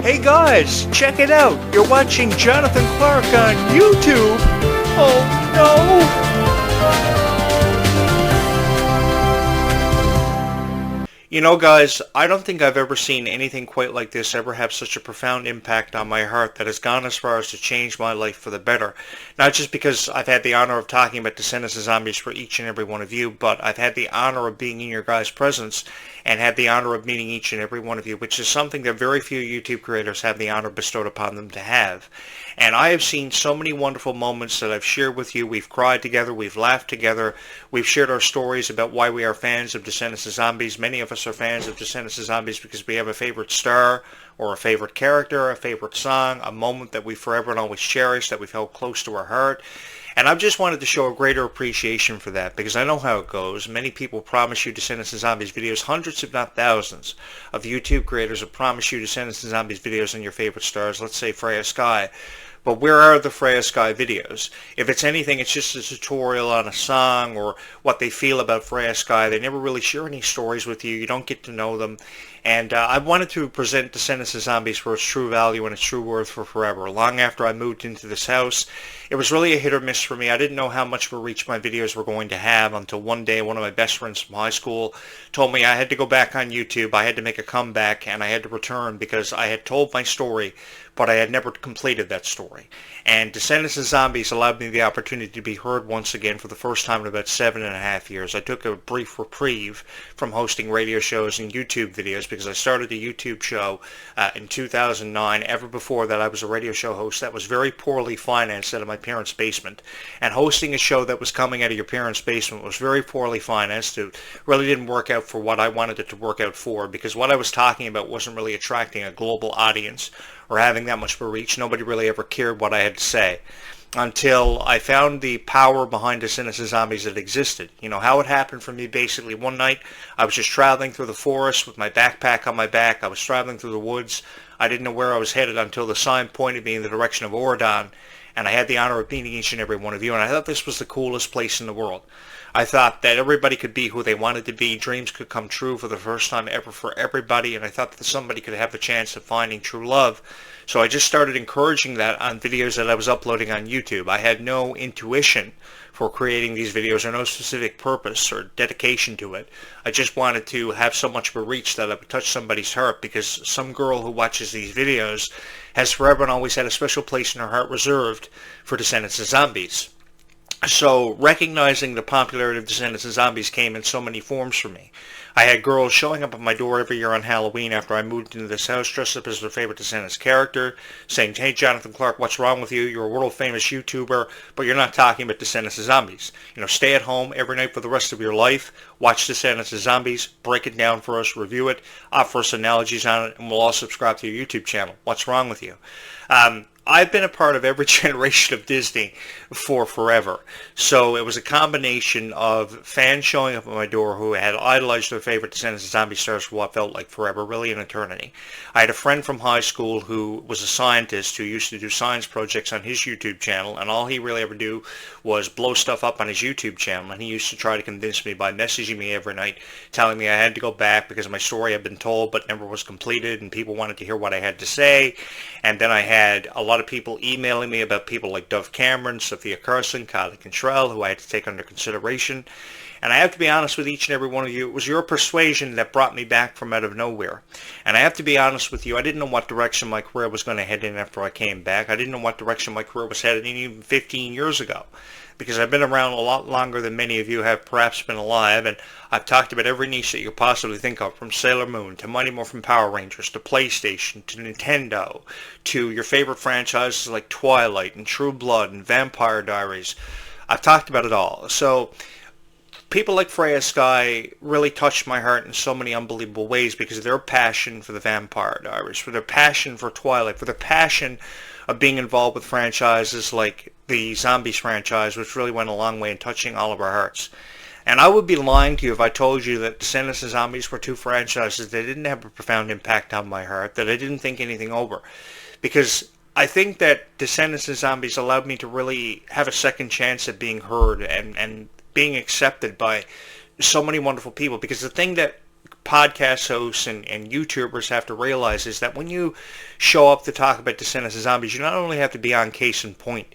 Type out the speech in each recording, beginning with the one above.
Hey guys, check it out. You're watching Jonathan Clarke on YouTube. Oh no. You know guys, I don't think I've ever seen anything quite like this ever have such a profound impact on my heart that has gone as far as to change my life for the better. Not just because I've had the honor of talking about Descendants and Zombies for each and every one of you, but I've had the honor of being in your guys' presence and had the honor of meeting each and every one of you, which is something that very few YouTube creators have the honor bestowed upon them to have. And I have seen so many wonderful moments that I've shared with you. We've cried together, we've laughed together, we've shared our stories about why we are fans of Descendants and Zombies. Many of us are fans of Descendants and Zombies because we have a favorite star or a favorite character, a favorite song, a moment that we forever and always cherish, that we've held close to our heart. And I've just wanted to show a greater appreciation for that because I know how it goes. Many people promise you Descendants and Zombies videos. Hundreds, if not thousands, of YouTube creators have promised you Descendants and Zombies videos on your favorite stars. Let's say Freya, Skye. But where are the Freya, Skye videos? If it's anything, it's just a tutorial on a song or what they feel about Freya, Skye. They never really share any stories with you. You don't get to know them. And I wanted to present Descendants and Zombies for its true value and its true worth for forever. Long after I moved into this house, it was really a hit or miss for me. I didn't know how much of a reach my videos were going to have until one day one of my best friends from high school told me I had to go back on YouTube. I had to make a comeback and I had to return because I had told my story, but I had never completed that story. And Descendants and Zombies allowed me the opportunity to be heard once again for the first time in about 7.5 years. I took a brief reprieve from hosting radio shows and YouTube videos because I started a YouTube show in 2009. Ever before that, I was a radio show host that was very poorly financed out of my parents' basement. And hosting a show that was coming out of your parents' basement was very poorly financed. It really didn't work out for what I wanted it to work out for because what I was talking about wasn't really attracting a global audience or having that much of a reach. Nobody really ever cared what I had to say until I found the power behind Descendants and Zombies that existed. You know, how it happened for me basically one night, I was just traveling through the forest with my backpack on my back. I was traveling through the woods. I didn't know where I was headed until the sign pointed me in the direction of Oregon, and I had the honor of meeting each and every one of you, and I thought this was the coolest place in the world. I thought that everybody could be who they wanted to be. Dreams could come true for the first time ever for everybody, and I thought that somebody could have the chance of finding true love. So I just started encouraging that on videos that I was uploading on YouTube. I had no intuition for creating these videos or no specific purpose or dedication to it. I just wanted to have so much of a reach that I would touch somebody's heart because some girl who watches these videos has forever and always had a special place in her heart reserved for Descendants and Zombies. So recognizing the popularity of Descendants and Zombies came in so many forms for me. I had girls showing up at my door every year on Halloween after I moved into this house, dressed up as their favorite Descendants character, saying, "Hey, Jonathan Clarke, what's wrong with you? You're a world-famous YouTuber, but you're not talking about Descendants and Zombies. You know, stay at home every night for the rest of your life, watch Descendants and Zombies, break it down for us, review it, offer us analogies on it, and we'll all subscribe to your YouTube channel. What's wrong with you?" I've been a part of every generation of Disney for forever. So it was a combination of fans showing up at my door who had idolized their favorite Descendants and Zombie stars for what felt like forever, really an eternity. I had a friend from high school who was a scientist who used to do science projects on his YouTube channel, and all he really ever do was blow stuff up on his YouTube channel, and he used to try to convince me by messaging me every night, telling me I had to go back because my story had been told but never was completed, and people wanted to hear what I had to say. And then I had a lot of people emailing me about people like Dove Cameron, Sophia Carson, Kylie Cantrell, who I had to take under consideration. And I have to be honest with each and every one of you, it was your persuasion that brought me back from out of nowhere. And I have to be honest with you, I didn't know what direction my career was going to head in after I came back. I didn't know what direction my career was headed in even 15 years ago. Because I've been around a lot longer than many of you have perhaps been alive, and I've talked about every niche that you could possibly think of, from Sailor Moon, to Mighty Morphin Power Rangers, to PlayStation, to Nintendo, to your favorite franchises like Twilight, and True Blood, and Vampire Diaries. I've talked about it all. So people like Freya, Skye really touched my heart in so many unbelievable ways because of their passion for the Vampire Diaries, for their passion for Twilight, for their passion of being involved with franchises like the Zombies franchise, which really went a long way in touching all of our hearts. And I would be lying to you if I told you that Descendants and Zombies were two franchises that didn't have a profound impact on my heart, that I didn't think anything over. Because I think that Descendants and Zombies allowed me to really have a second chance at being heard and being accepted by so many wonderful people. Because the thing that podcast hosts and YouTubers have to realize is that when you show up to talk about Descendants of Zombies, you not only have to be on case in point,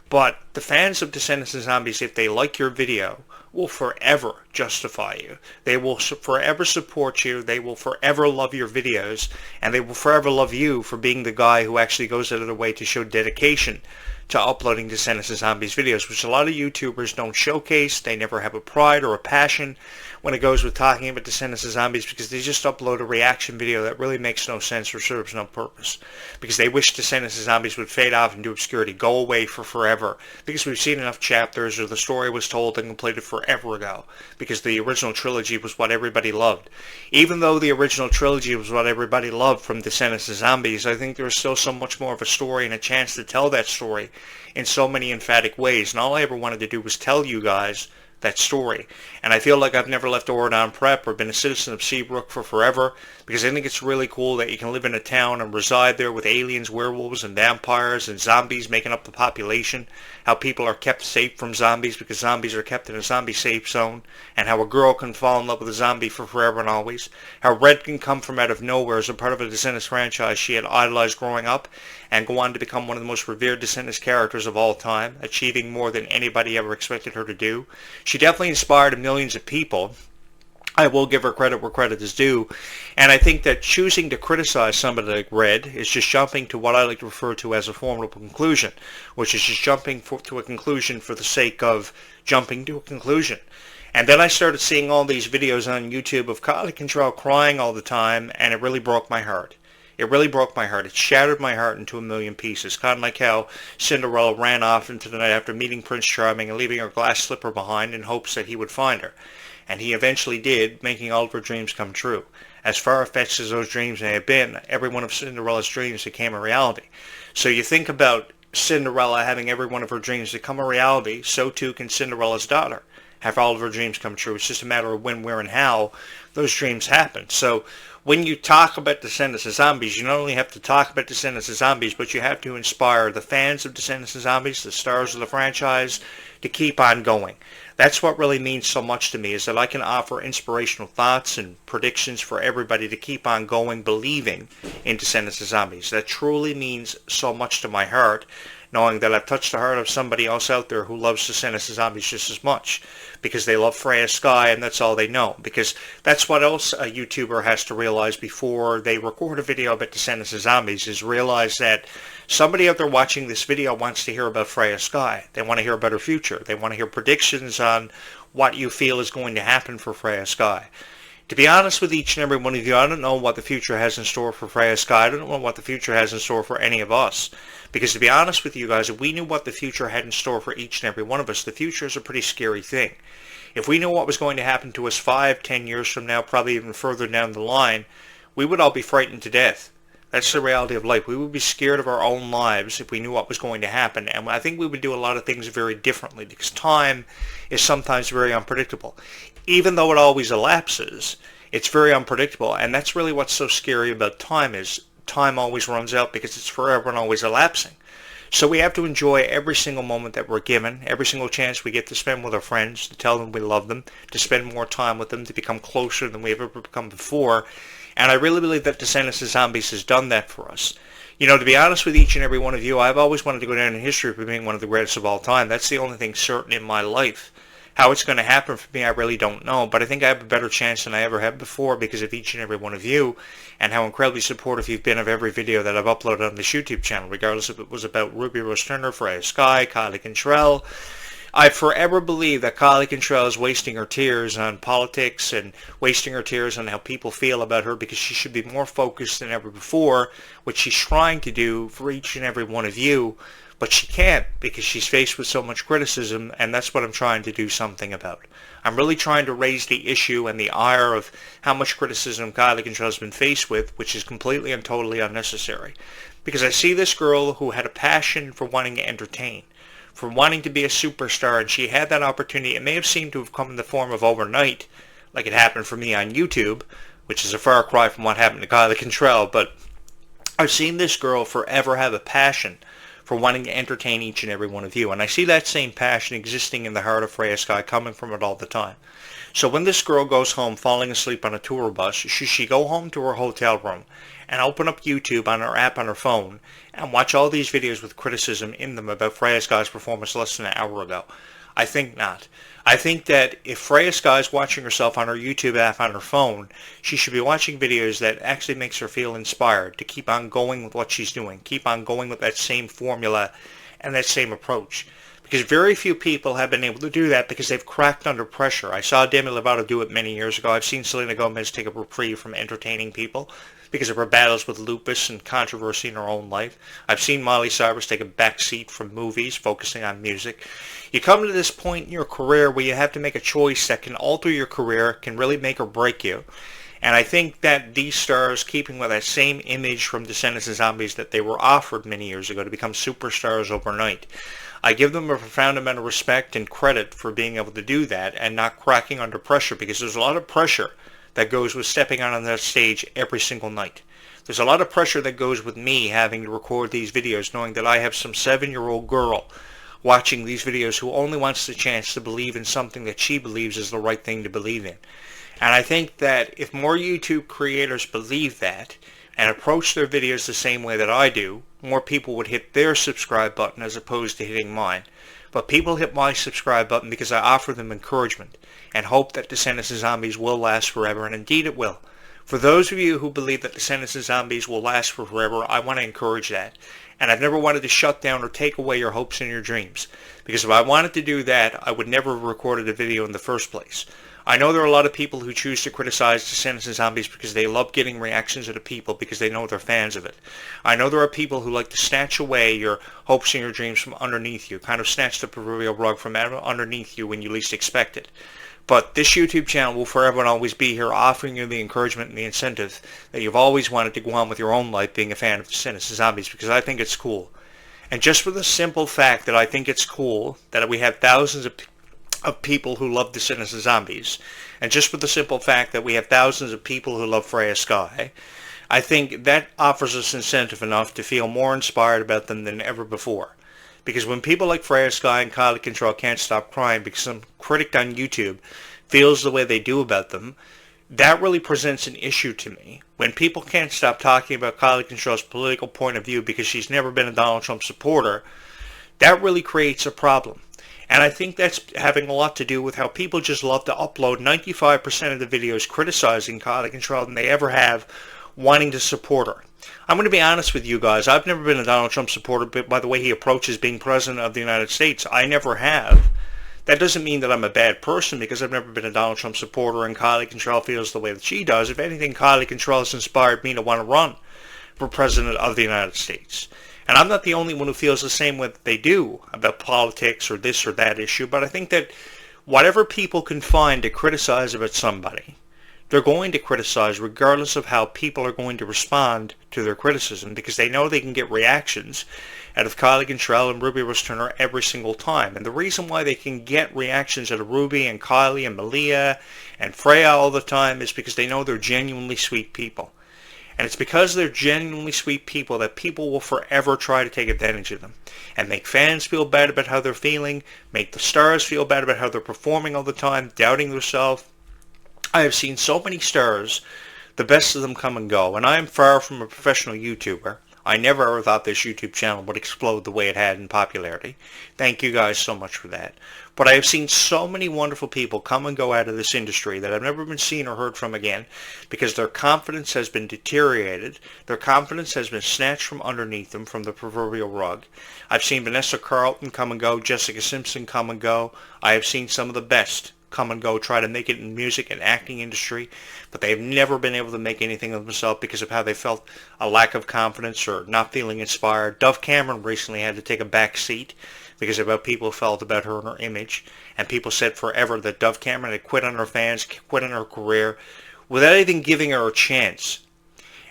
but the fans of Descendants of Zombies, if they like your video, will forever justify you. They will forever support you. They will forever love your videos, and they will forever love you for being the guy who actually goes out of the way to show dedication to uploading Descendants of Zombies videos, which a lot of YouTubers don't showcase. They never have a pride or a passion when it goes with talking about Descendants of Zombies, because they just upload a reaction video that really makes no sense or serves no purpose, because they wish Descendants of Zombies would fade off into obscurity, go away for forever, because we've seen enough chapters, or the story was told and completed forever ago, because the original trilogy was what everybody loved. Even though the original trilogy was what everybody loved from Descendants of Zombies, I think there's still so much more of a story and a chance to tell that story in so many emphatic ways, and all I ever wanted to do was tell you guys that story. And I feel like I've never left Oridon Prep or been a citizen of Seabrook for forever, because I think it's really cool that you can live in a town and reside there with aliens, werewolves, and vampires and zombies making up the population, how people are kept safe from zombies because zombies are kept in a zombie safe zone, and how a girl can fall in love with a zombie for forever and always, how Red can come from out of nowhere as a part of a Descendants franchise she had idolized growing up, and go on to become one of the most revered Descendants characters of all time, achieving more than anybody ever expected her to do. She definitely inspired millions of people. I will give her credit where credit is due, and I think that choosing to criticize somebody like Red is just jumping to what I like to refer to as a formidable conclusion, which is just jumping to a conclusion for the sake of jumping to a conclusion. And then I started seeing all these videos on YouTube of Kylie Control crying all the time, and it really broke my heart. It really broke my heart. It shattered my heart into a million pieces. Kind of like how Cinderella ran off into the night after meeting Prince Charming and leaving her glass slipper behind in hopes that he would find her. And he eventually did, making all of her dreams come true. As far-fetched as those dreams may have been, every one of Cinderella's dreams became a reality. So you think about Cinderella having every one of her dreams become a reality, so too can Cinderella's daughter have all of her dreams come true. It's just a matter of when, where, and how those dreams happen. So when you talk about Descendants of Zombies, you not only have to talk about Descendants of Zombies, but you have to inspire the fans of Descendants of Zombies, the stars of the franchise, to keep on going. That's what really means so much to me, is that I can offer inspirational thoughts and predictions for everybody to keep on going, believing in Descendants of Zombies. That truly means so much to my heart, knowing that I've touched the heart of somebody else out there who loves Descendants of Zombies just as much, because they love Freya, Skye, and that's all they know. Because that's what else a YouTuber has to realize before they record a video about Descendants of Zombies, is realize that somebody out there watching this video wants to hear about Freya, Skye. They want to hear about her future. They want to hear predictions on what you feel is going to happen for Freya, Skye. To be honest with each and every one of you, I don't know what the future has in store for Freya, Skye. I don't know what the future has in store for any of us. Because to be honest with you guys, if we knew what the future had in store for each and every one of us, the future is a pretty scary thing. If we knew what was going to happen to us 5, 10 years from now, probably even further down the line, we would all be frightened to death. That's the reality of life. We would be scared of our own lives if we knew what was going to happen. And I think we would do a lot of things very differently, because time is sometimes very unpredictable. Even though it always elapses, it's very unpredictable. And that's really what's so scary about time, is time always runs out because it's forever and always elapsing. So we have to enjoy every single moment that we're given, every single chance we get to spend with our friends, to tell them we love them, to spend more time with them, to become closer than we've ever become before. And I really believe that Descendants of Zombies has done that for us. You know, to be honest with each and every one of you, I've always wanted to go down in history for being one of the greatest of all time. That's the only thing certain in my life. How it's going to happen for me, I really don't know, but I think I have a better chance than I ever have before because of each and every one of you, and how incredibly supportive you've been of every video that I've uploaded on this YouTube channel, regardless if it was about Ruby Rose Turner, Freya, Skye, Kylie Contrell. I forever believe that Kylie Contrell is wasting her tears on politics and wasting her tears on how people feel about her, because she should be more focused than ever before, which she's trying to do for each and every one of you. But she can't, because she's faced with so much criticism, and that's what I'm trying to do something about. I'm really trying to raise the issue and the ire of how much criticism Kylie Contrell has been faced with, which is completely and totally unnecessary. Because I see this girl who had a passion for wanting to entertain, for wanting to be a superstar, and she had that opportunity. It may have seemed to have come in the form of overnight, like it happened for me on YouTube, which is a far cry from what happened to Kylie Contrell, but I've seen this girl forever have a passion for wanting to entertain each and every one of you. And I see that same passion existing in the heart of Freya, Skye, coming from it all the time. So when this girl goes home falling asleep on a tour bus, should she go home to her hotel room and open up YouTube on her app on her phone and watch all these videos with criticism in them about Freya Skye's performance less than an hour ago? I think not. I think that if Freya Skye is watching herself on her YouTube app on her phone, she should be watching videos that actually makes her feel inspired to keep on going with what she's doing, keep on going with that same formula and that same approach. Because very few people have been able to do that because they've cracked under pressure. I saw Demi Lovato do it many years ago. I've seen Selena Gomez take a reprieve from entertaining people because of her battles with lupus and controversy in her own life. I've seen Miley Cyrus take a back seat from movies, focusing on music. You come to this point in your career where you have to make a choice that can alter your career, can really make or break you. And I think that these stars, keeping with that same image from Descendants and Zombies that they were offered many years ago to become superstars overnight, I give them a profound amount of respect and credit for being able to do that and not cracking under pressure, because there's a lot of pressure that goes with stepping out on that stage every single night. There's a lot of pressure that goes with me having to record these videos knowing that I have some 7-year-old girl watching these videos who only wants the chance to believe in something that she believes is the right thing to believe in. And I think that if more YouTube creators believe that and approach their videos the same way that I do, more people would hit their subscribe button as opposed to hitting mine. But people hit my subscribe button because I offer them encouragement and hope that Descendants and Zombies will last forever, and indeed it will. For those of you who believe that Descendants and Zombies will last for forever, I want to encourage that. And I've never wanted to shut down or take away your hopes and your dreams. Because if I wanted to do that, I would never have recorded a video in the first place. I know there are a lot of people who choose to criticize Descendants and Zombies because they love getting reactions of the people because they know they're fans of it. I know there are people who like to snatch away your hopes and your dreams from underneath you, kind of snatch the proverbial rug from underneath you when you least expect it. But this YouTube channel will forever and always be here offering you the encouragement and the incentive that you've always wanted to go on with your own life being a fan of Descendants and Zombies, because I think it's cool. And just for the simple fact that I think it's cool that we have thousands of people who love Descendants and Zombies, and just for the simple fact that we have thousands of people who love Freya Skye, I think that offers us incentive enough to feel more inspired about them than ever before. Because when people like Freya Skye and Kylie Control can't stop crying because some critic on YouTube feels the way they do about them, that really presents an issue to me. When people can't stop talking about Kylie Control's political point of view because she's never been a Donald Trump supporter, that really creates a problem. And I think that's having a lot to do with how people just love to upload 95% of the videos criticizing Kylie Control than they ever have wanting to support her. I'm going to be honest with you guys. I've never been a Donald Trump supporter, but by the way he approaches being president of the United States, I never have. That doesn't mean that I'm a bad person because I've never been a Donald Trump supporter and Kylie Control feels the way that she does. If anything, Kylie Control has inspired me to want to run for president of the United States. And I'm not the only one who feels the same way that they do about politics or this or that issue, but I think that whatever people can find to criticize about somebody, they're going to criticize regardless of how people are going to respond to their criticism, because they know they can get reactions out of Kylie Control and Ruby Rose Turner every single time. And the reason why they can get reactions out of Ruby and Kylie and Malia and Freya all the time is because they know they're genuinely sweet people. And it's because they're genuinely sweet people that people will forever try to take advantage of them and make fans feel bad about how they're feeling, make the stars feel bad about how they're performing all the time, doubting themselves. I have seen so many stars, the best of them come and go, and I am far from a professional YouTuber. I never ever thought this YouTube channel would explode the way it had in popularity. Thank you guys so much for that. But I have seen so many wonderful people come and go out of this industry that I've never been seen or heard from again because their confidence has been deteriorated. Their confidence has been snatched from underneath them from the proverbial rug. I've seen Vanessa Carlton come and go, Jessica Simpson come and go. I have seen some of the best come and go, try to make it in the music and acting industry, but they've never been able to make anything of themselves because of how they felt a lack of confidence or not feeling inspired. Dove Cameron recently had to take a back seat because of how people felt about her and her image, and people said forever that Dove Cameron had quit on her fans, quit on her career, without even giving her a chance.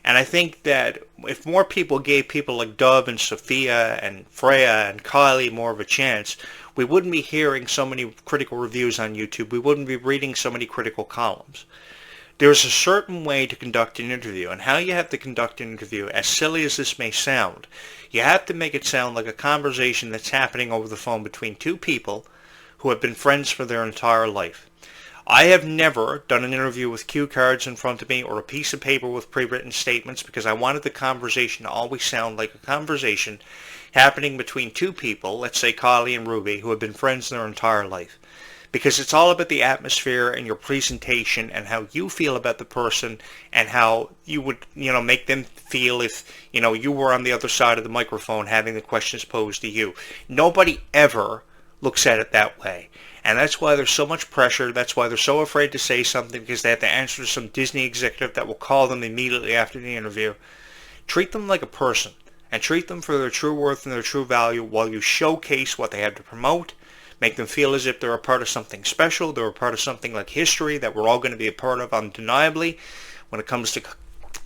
And I think that if more people gave people like Dove and Sophia and Freya and Kylie more of a chance, we wouldn't be hearing so many critical reviews on YouTube. We wouldn't be reading so many critical columns. There's a certain way to conduct an interview, and how you have to conduct an interview, as silly as this may sound, you have to make it sound like a conversation that's happening over the phone between two people who have been friends for their entire life. I have never done an interview with cue cards in front of me or a piece of paper with pre-written statements because I wanted the conversation to always sound like a conversation happening between two people, let's say Kylie and Ruby, who have been friends their entire life. Because it's all about the atmosphere and your presentation and how you feel about the person and how you would, make them feel if, you were on the other side of the microphone having the questions posed to you. Nobody ever looks at it that way. And that's why there's so much pressure. That's why they're so afraid to say something, because they have to answer to some Disney executive that will call them immediately after the interview. Treat them like a person and treat them for their true worth and their true value while you showcase what they have to promote. Make them feel as if they're a part of something special. They're a part of something like history that we're all going to be a part of undeniably when it comes to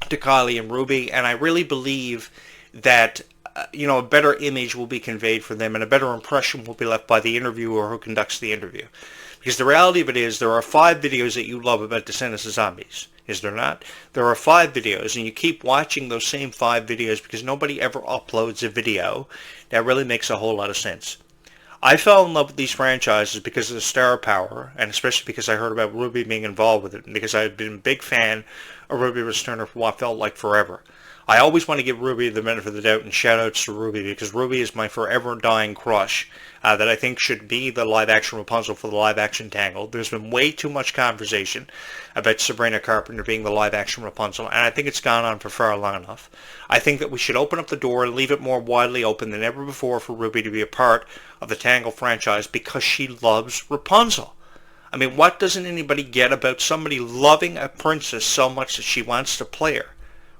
Kylie and Ruby. And I really believe that a better image will be conveyed for them and a better impression will be left by the interviewer who conducts the interview. Because the reality of it is there are 5 videos that you love about Descendants of Zombies. Is there not? There are 5 videos, and you keep watching those same 5 videos because nobody ever uploads a video that really makes a whole lot of sense. I fell in love with these franchises because of the star power, and especially because I heard about Ruby being involved with it, and because I had been a big fan of Ruby Returner for what felt like forever. I always want to give Ruby the benefit of the doubt, and shout-outs to Ruby, because Ruby is my forever dying crush that I think should be the live-action Rapunzel for the live-action Tangled. There's been way too much conversation about Sabrina Carpenter being the live-action Rapunzel, and I think it's gone on for far long enough. I think that we should open up the door and leave it more widely open than ever before for Ruby to be a part of the Tangled franchise because she loves Rapunzel. I mean, what doesn't anybody get about somebody loving a princess so much that she wants to play her?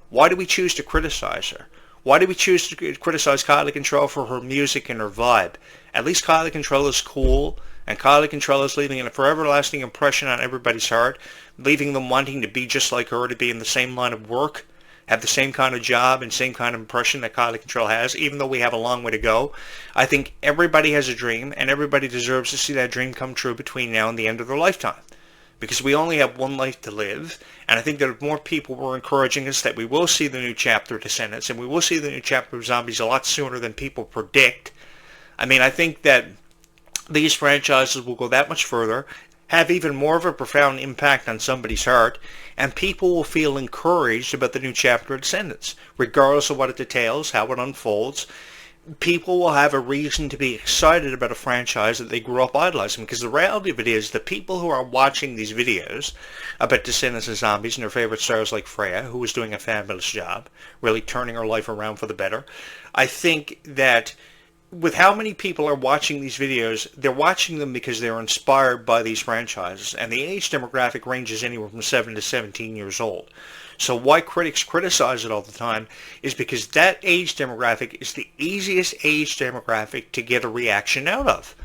Why do we choose to criticize her? Why do we choose to criticize Kylie Control for her music and her vibe? At least Kylie Control is cool, and Kylie Control is leaving a forever lasting impression on everybody's heart, leaving them wanting to be just like her, to be in the same line of work, have the same kind of job and same kind of impression that Kylie Control has, even though we have a long way to go. I think everybody has a dream, and everybody deserves to see that dream come true between now and the end of their lifetime. Because we only have one life to live, and I think that if more people were encouraging us that we will see the new chapter of Descendants, and we will see the new chapter of Zombies a lot sooner than people predict. I mean, I think that these franchises will go that much further, have even more of a profound impact on somebody's heart, and people will feel encouraged about the new chapter of Descendants, regardless of what it details, how it unfolds. People will have a reason to be excited about a franchise that they grew up idolizing, because the reality of it is the people who are watching these videos about Descendants of Zombies and their favorite stars like Freya, who is doing a fabulous job, really turning her life around for the better, I think that with how many people are watching these videos, they're watching them because they're inspired by these franchises, and the age demographic ranges anywhere from 7 to 17 years old. So why critics criticize it all the time is because that age demographic is the easiest age demographic to get a reaction out of.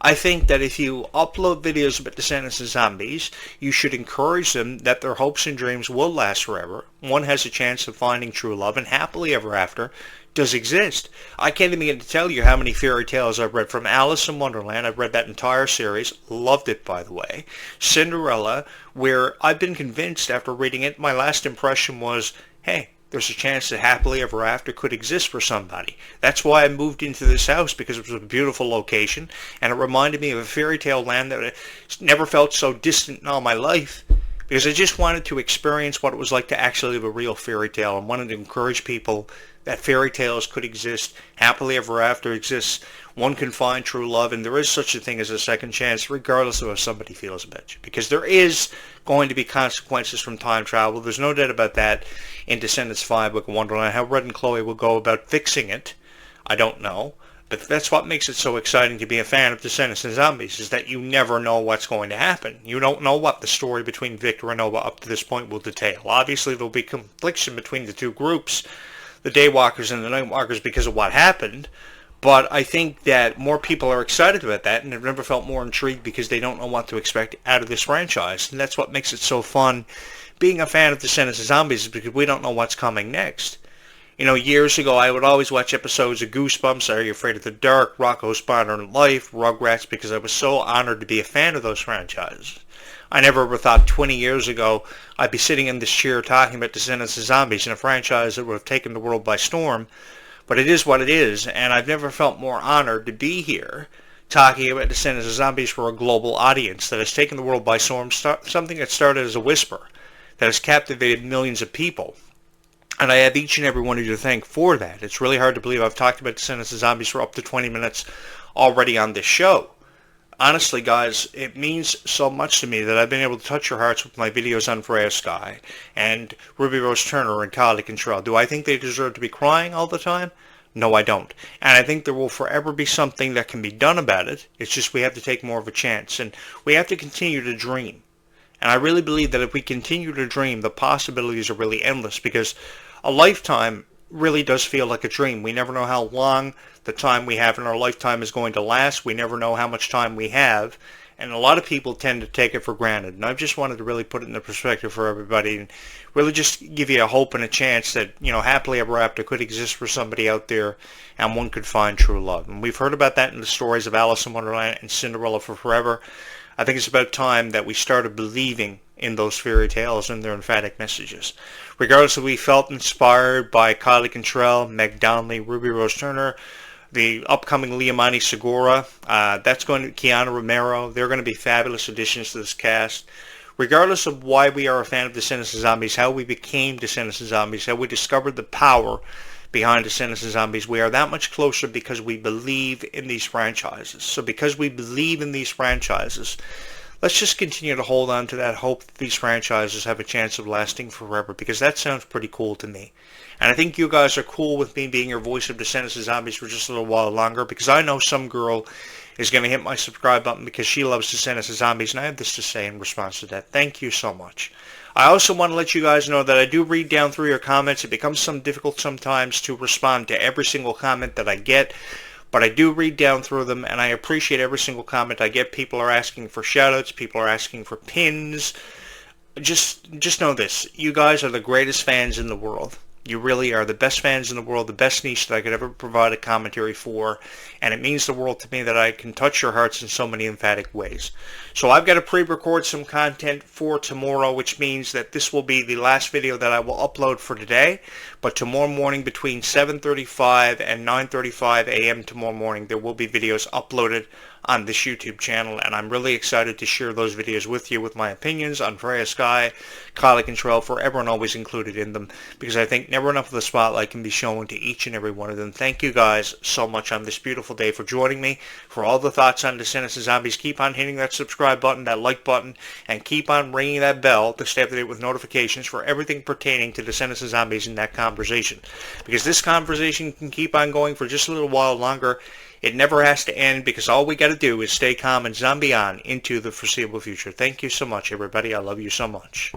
I think that if you upload videos about Descendants of Zombies, you should encourage them that their hopes and dreams will last forever. One has a chance of finding true love, and happily ever after does exist. I can't even begin to tell you how many fairy tales I've read. From Alice in Wonderland, I've read that entire series, loved it by the way. Cinderella, where I've been convinced after reading it, my last impression was, hey, there's a chance that happily ever after could exist for somebody. That's why I moved into this house, because it was a beautiful location, and it reminded me of a fairy tale land that never felt so distant in all my life. Because I just wanted to experience what it was like to actually live a real fairy tale, and wanted to encourage people that fairy tales could exist, happily ever after exists, one can find true love, and there is such a thing as a second chance, regardless of how somebody feels about you. Because there is going to be consequences from time travel. There's no doubt about that in Descendants 5, Book of Wonderland. How Red and Chloe will go about fixing it, I don't know. But that's what makes it so exciting to be a fan of Descendants and Zombies, is that you never know what's going to happen. You don't know what the story between Victor and Nova up to this point will detail. Obviously, there'll be confliction between the two groups, the Daywalkers and the Nightwalkers, because of what happened. But I think that more people are excited about that, and have never felt more intrigued because they don't know what to expect out of this franchise. And that's what makes it so fun being a fan of Descendants of Zombies, is because we don't know what's coming next. You know, years ago, I would always watch episodes of Goosebumps, Are You Afraid of the Dark, Rocko's Modern Life, Rugrats, because I was so honored to be a fan of those franchises. I never ever thought 20 years ago I'd be sitting in this chair talking about Descendants of Zombies in a franchise that would have taken the world by storm. But it is what it is, and I've never felt more honored to be here talking about Descendants of Zombies for a global audience that has taken the world by storm, something that started as a whisper, that has captivated millions of people. And I have each and every one of you to thank for that. It's really hard to believe I've talked about Descendants of Zombies for up to 20 minutes already on this show. Honestly, guys, it means so much to me that I've been able to touch your hearts with my videos on Freya, Skye, and Ruby Rose Turner and Clarke and Do I think they deserve to be crying all the time? No, I don't. And I think there will forever be something that can be done about it. It's just we have to take more of a chance, and we have to continue to dream. And I really believe that if we continue to dream, the possibilities are really endless, because a lifetime really does feel like a dream. We never know how long the time we have in our lifetime is going to last. We never know how much time we have, and a lot of people tend to take it for granted. And I just wanted to really put it into perspective for everybody and really just give you a hope and a chance that, happily ever after could exist for somebody out there, and one could find true love. And we've heard about that in the stories of Alice in Wonderland and Cinderella for Forever. I think it's about time that we started believing in those fairy tales and their emphatic messages. Regardless if we felt inspired by Kylie Cantrell, Meg Donnelly, Ruby Rose Turner, the upcoming Liamani Segura, that's going to Keanu Romero. They're going to be fabulous additions to this cast. Regardless of why we are a fan of Descendants of Zombies, how we became Descendants of Zombies, how we discovered the power behind Descendants of Zombies, we are that much closer because we believe in these franchises. So because we believe in these franchises, let's just continue to hold on to that hope that these franchises have a chance of lasting forever, because that sounds pretty cool to me. And I think you guys are cool with me being your voice of Descendants of Zombies for just a little while longer, because I know some girl is going to hit my subscribe button because she loves Descendants of Zombies, and I have this to say in response to that. Thank you so much. I also want to let you guys know that I do read down through your comments. It becomes difficult sometimes to respond to every single comment that I get, but I do read down through them, and I appreciate every single comment I get. People are asking for shoutouts. People are asking for pins. Just know this. You guys are the greatest fans in the world. You really are the best fans in the world, the best niche that I could ever provide a commentary for, and it means the world to me that I can touch your hearts in so many emphatic ways. So I've got to pre-record some content for tomorrow, which means that this will be the last video that I will upload for today, but tomorrow morning between 7:35 and 9:35 a.m. tomorrow morning, there will be videos uploaded on this YouTube channel, and I'm really excited to share those videos with you, with my opinions on Freya, Skye, Kylie Cantrell, forever and always included in them, because I think never enough of the spotlight can be shown to each and every one of them. Thank you guys so much on this beautiful day for joining me, for all the thoughts on Descendants of Zombies. Keep on hitting that subscribe button, that like button, and keep on ringing that bell to stay up to date with notifications for everything pertaining to Descendants of Zombies in that conversation, because this conversation can keep on going for just a little while longer. It never has to end, because all we got to do is stay calm and zombie on into the foreseeable future. Thank you so much, everybody. I love you so much.